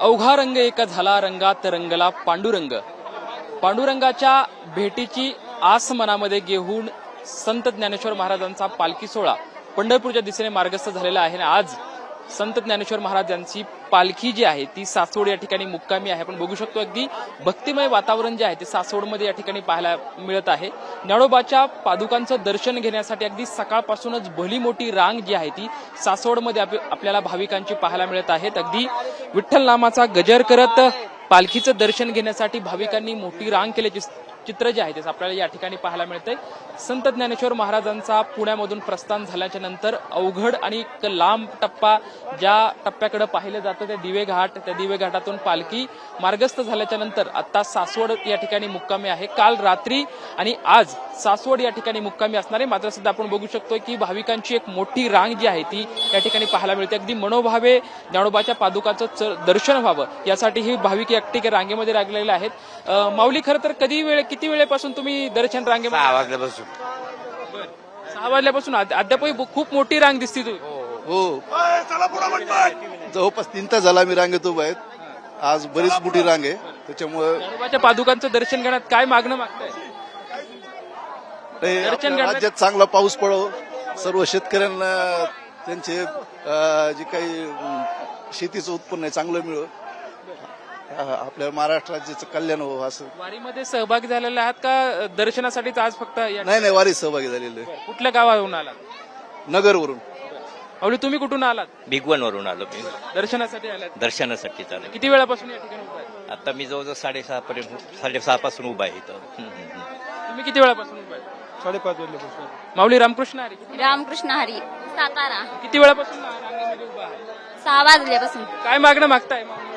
अवघा रंग एका झाला रंगात रंगला पांडुरंग. पांडुरंगाच्या भेटीची आस मनामध्ये घेऊन संत ज्ञानेश्वर महाराजांचा पालखी सोहळा पंढरपूरच्या दिशेने मार्गस्थ झालेला आहे. आज संत ज्ञानेश्वर महाराजांची पालखी जी आहे ती सासवड या ठिकाणी मुक्कामी आहे. आपण बघू शकतो अगदी भक्तिमय वातावरण जे आहे ते सासवडमध्ये या ठिकाणी पाहायला मिळत आहे. ज्ञानोबाच्या पादुकांचं दर्शन घेण्यासाठी अगदी सकाळपासूनच भली मोठी रांग जी आहे ती सासवडमध्ये आपल्याला भाविकांची पाहायला मिळत आहेत. अगदी विठ्ठल नामाचा गजर करत पालखीचं दर्शन घेण्यासाठी भाविकांनी मोठी रांग केल्याची चित्र जे आहे ते आपल्याला या ठिकाणी पाहायला मिळतंय. संत ज्ञानेश्वर महाराजांचा पुण्यामधून प्रस्थान झाल्याच्या नंतर अवघड आणि लांब टप्पा ज्या टप्प्याकडे पाहिलं जातं ते दिवे घाट, त्या दिवे घाटातून पालखी मार्गस्थ झाल्याच्या नंतर आता सासवड या ठिकाणी मुक्कामी आहे. काल रात्री आणि आज सासवड या ठिकाणी मुक्कामी असणार आहे. मात्र सध्या आपण बघू शकतो की भाविकांची एक मोठी रांग जी आहे ती या ठिकाणी पाहायला मिळते. अगदी मनोभावे ज्ञानोबाच्या पादुकाचं दर्शन व्हावं यासाठी ही भाविक एकटी रांगेमध्ये लागलेले आहेत. माऊली, खरं तर किती वेळेपासून तुम्ही दर्शन रांगेमध्ये? 6 वाजल्यापासून. 6 वाजल्यापासून अद्यापही खूप मोठी रांग दिसते. हो, जवळपास 3 तास झाला मी रांगेत उभा आहेत. आज बरीच मोठी रांग आहे, त्याच्यामुळे ज्ञानोबाच्या पादुकांचं दर्शन घेण्यात काय मागणं मागताय? दर्शन घेण्यात राज्यात चांगला पाऊस पडो, सर्व शेतकऱ्यांना त्यांचे जे काही शेतीचं उत्पन्न आहे चांगलं मिळो, आपल्या महाराष्ट्र राज्याचं कल्याण हो. असं वारीमध्ये सहभागी झालेले आहात का दर्शनासाठीच आज फक्त? नाही, वारीत सहभागी झालेले. कुठल्या गावावरून आलात? नगरवरून. माऊली, तुम्ही कुठून आलात? भिगवणवरून आलो मी दर्शनासाठी आलात? दर्शनासाठी चालू. किती वेळापासून या ठिकाणी उभा आहे? आता मी जवळजवळ 6:30 पर्यंत 6:30 पासून उभा आहे इथं. तुम्ही किती वेळापासून उभा आहे? 5:30 वाजल्यापासून. माऊली, रामकृष्ण हरी. रामकृष्ण हरी, सातारा. किती वेळापासून रांगेमध्ये उभा आहे? 6 वाजल्यापासून. काय मागणं मागताय माऊलीमध्ये?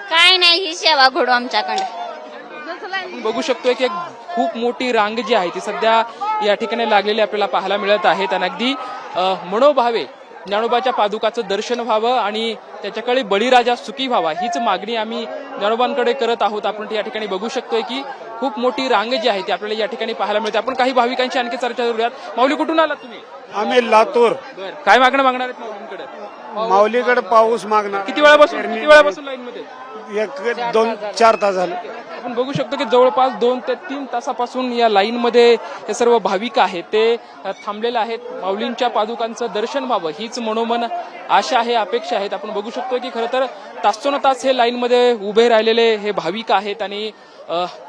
काय नाही, ही सेवा घडू आमच्याकडे. आपण बघू शकतोय की एक खूप मोठी रांग जी आहे ती सध्या या ठिकाणी लागलेली आपल्याला पाहायला मिळत आहेत. आणि अगदी मनोभावे ज्ञानोबाच्या पादुकाचं दर्शन व्हावं आणि त्याच्याकडे बळीराजा सुखी व्हावा हीच मागणी आम्ही ज्ञानोबांकडे करत आहोत. आपण या ठिकाणी बघू शकतोय की खूप मोठी रांग जी आहे ती आपल्याला या ठिकाणी पाहायला मिळते. आपण काही भाविकांची आणखी चर्चा करूयात. माऊली, कुठून आलात तुम्ही? आम्ही लातूर. काय मागणं मागणार आहेत माऊलींकडे? माऊलीकडे पाऊस मागणार. किती वेळापासून लाईन मध्ये? 1-2-4 तास झाले. आपण बघू शकतो की जवळपास 2 ते 3 तासापासून या लाईन मध्ये हे सर्व भाविक आहेत ते थांबलेले आहेत. माऊलींच्या पादुकांचं दर्शन व्हावं हीच मनोमन आशा आहे, अपेक्षा आहेत. आपण बघू शकतो की खरं तर तासोनतास हे लाईन मध्ये उभे राहिलेले हे भाविक आहेत आणि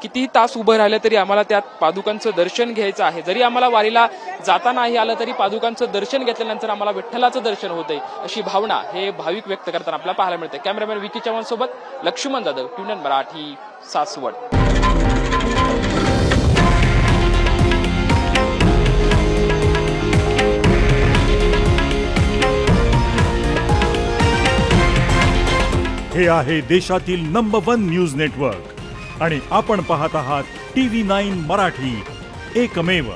कितीही तास उभं राहिलं तरी आम्हाला त्यात पादुकांचं दर्शन घ्यायचं आहे. जरी आम्हाला वारीला जाता नाही आलं तरी पादुकांचं दर्शन घेतल्यानंतर आम्हाला विठ्ठलाचं दर्शन होतंय अशी भावना हे भाविक व्यक्त करताना आपल्याला पाहायला मिळते. कॅमेरामॅन विकी चव्हाण सोबत लक्ष्मण जाधव, ट्युन मराठी, सासवड. हे आहे देशातील नंबर 1 न्यूज नेटवर्क आणि आपण पाहत आहात TV9 मराठी, एकमेव.